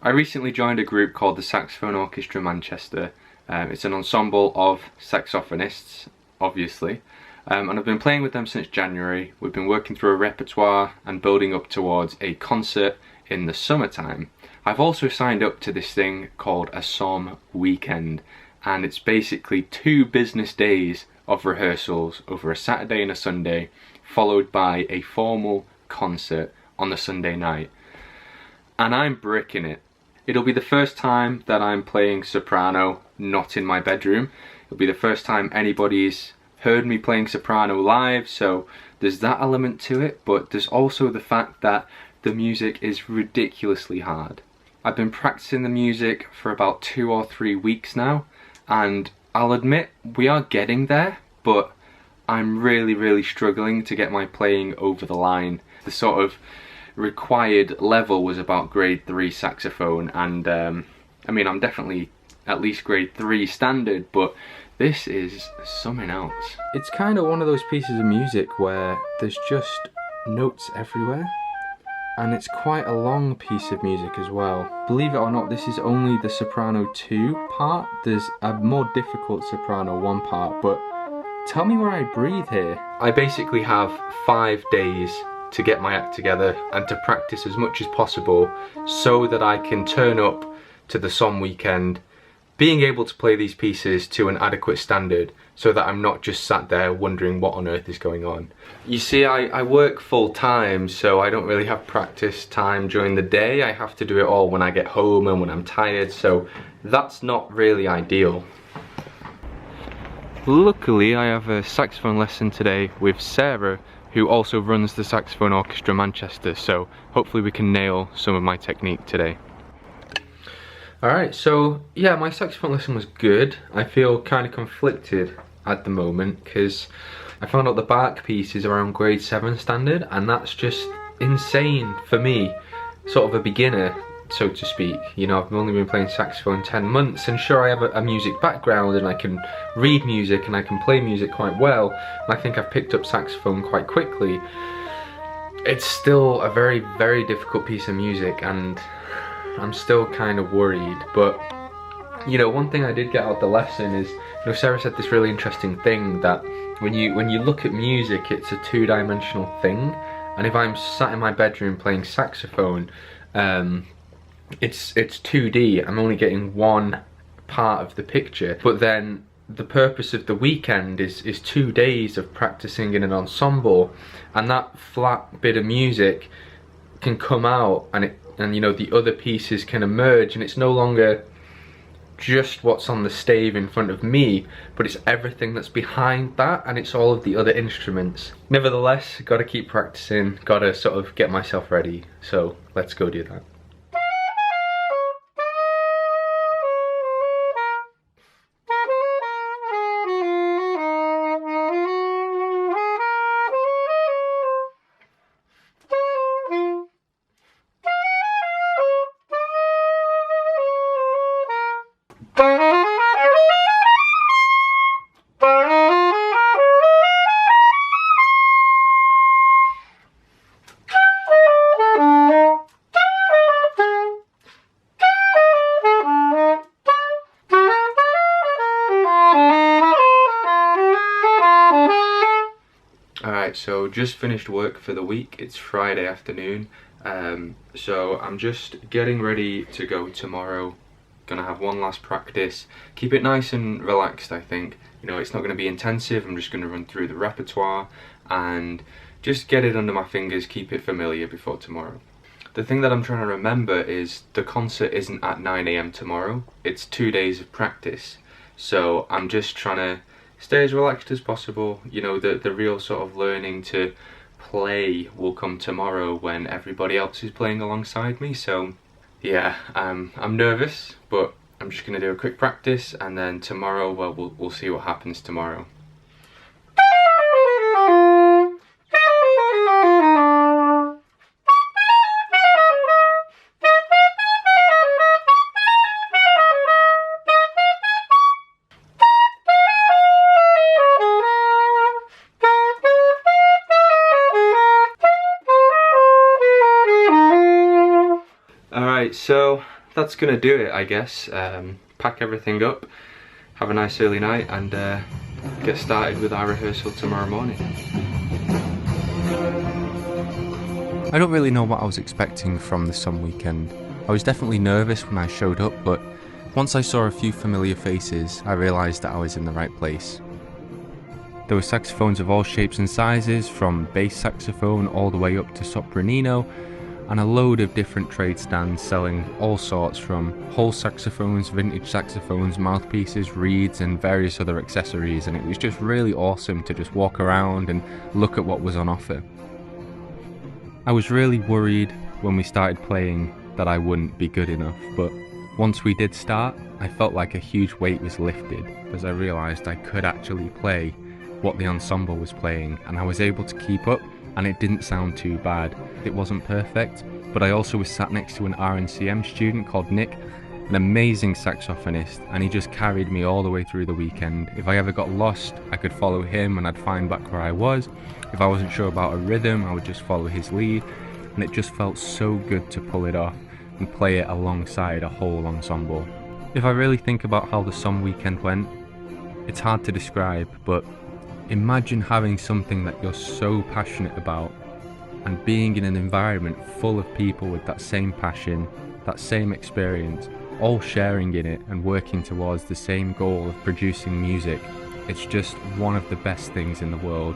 I recently joined a group called the Saxophone Orchestra Manchester. It's an ensemble of saxophonists, obviously, and I've been playing with them since January. We've been working through a repertoire and building up towards a concert in the summertime. I've also signed up to this thing called a SOM weekend, and it's basically 2 business days of rehearsals over a Saturday and a Sunday, followed by a formal concert on the Sunday night. And I'm bricking it. It'll be the first time that I'm playing soprano not in my bedroom. It'll be the first time anybody's heard me playing soprano live, so there's that element to it, but there's also the fact that the music is ridiculously hard. I've been practicing the music for about 2 or 3 weeks now, and I'll admit we are getting there, but I'm really struggling to get my playing over the line. The sort of required level was about grade 3 saxophone, and I mean, I'm definitely at least grade 3 standard, but this is something else. It's kind of one of those pieces of music where there's just notes everywhere, and it's quite a long piece of music as well. Believe it or not, this is only the soprano 2 part. There's a more difficult soprano 1 part, but tell me where I breathe here. I basically have 5 days to get my act together and to practice as much as possible so that I can turn up to the SOM weekend being able to play these pieces to an adequate standard, so that I'm not just sat there wondering what on earth is going on. You see, I work full time, so I don't really have practice time during the day. I have to do it all when I get home and when I'm tired, so that's not really ideal. Luckily, I have a saxophone lesson today with Sarah, who also runs the Saxophone Orchestra Manchester, so hopefully we can nail some of my technique today. Alright, so yeah, my saxophone lesson was good. I feel kind of conflicted at the moment because I found out the back piece is around grade 7 standard, and that's just insane for me, sort of a beginner, so to speak. You know, I've only been playing saxophone 10 months, and sure, I have a music background and I can read music and I can play music quite well, and I think I've picked up saxophone quite quickly. It's still a very difficult piece of music, and I'm still kind of worried. But you know, one thing I did get out of the lesson is, you know, Sarah said this really interesting thing that when you look at music, it's a 2-dimensional thing, and if I'm sat in my bedroom playing saxophone, it's 2D. I'm only getting one part of the picture. But then the purpose of the weekend is 2 days of practicing in an ensemble, and that flat bit of music can come out, and you know, the other pieces can emerge, and it's no longer just what's on the stave in front of me, but it's everything that's behind that, and it's all of the other instruments. Nevertheless, gotta keep practicing, gotta sort of get myself ready, so let's go do that. Alright, so just finished work for the week. It's Friday afternoon, so I'm just getting ready to go tomorrow. Gonna have one last practice, keep it nice and relaxed. I think, you know, it's not going to be intensive. I'm just going to run through the repertoire and just get it under my fingers, keep it familiar before tomorrow. The thing that I'm trying to remember is the concert isn't at 9 AM tomorrow, it's 2 days of practice, so I'm just trying to stay as relaxed as possible. You know, the real sort of learning to play will come tomorrow when everybody else is playing alongside me. So yeah, I'm nervous, but I'm just gonna do a quick practice, and then tomorrow, well, we'll see what happens tomorrow. Alright, so that's gonna do it, I guess. Pack everything up, have a nice early night, and get started with our rehearsal tomorrow morning. I don't really know what I was expecting from the Sun weekend. I was definitely nervous when I showed up, but once I saw a few familiar faces, I realised that I was in the right place. There were saxophones of all shapes and sizes, from bass saxophone all the way up to soprano, and a load of different trade stands selling all sorts, from whole saxophones, vintage saxophones, mouthpieces, reeds and various other accessories, and it was just really awesome to just walk around and look at what was on offer. I was really worried when we started playing that I wouldn't be good enough, but once we did start, I felt like a huge weight was lifted as I realised I could actually play what the ensemble was playing, and I was able to keep up, and it didn't sound too bad. It wasn't perfect, but I also was sat next to an RNCM student called Nick, an amazing saxophonist, and he just carried me all the way through the weekend. If I ever got lost, I could follow him and I'd find back where I was. If I wasn't sure about a rhythm, I would just follow his lead, and it just felt so good to pull it off and play it alongside a whole ensemble. If I really think about how the Sun weekend went, it's hard to describe, but imagine having something that you're so passionate about and being in an environment full of people with that same passion, that same experience, all sharing in it and working towards the same goal of producing music. It's just one of the best things in the world,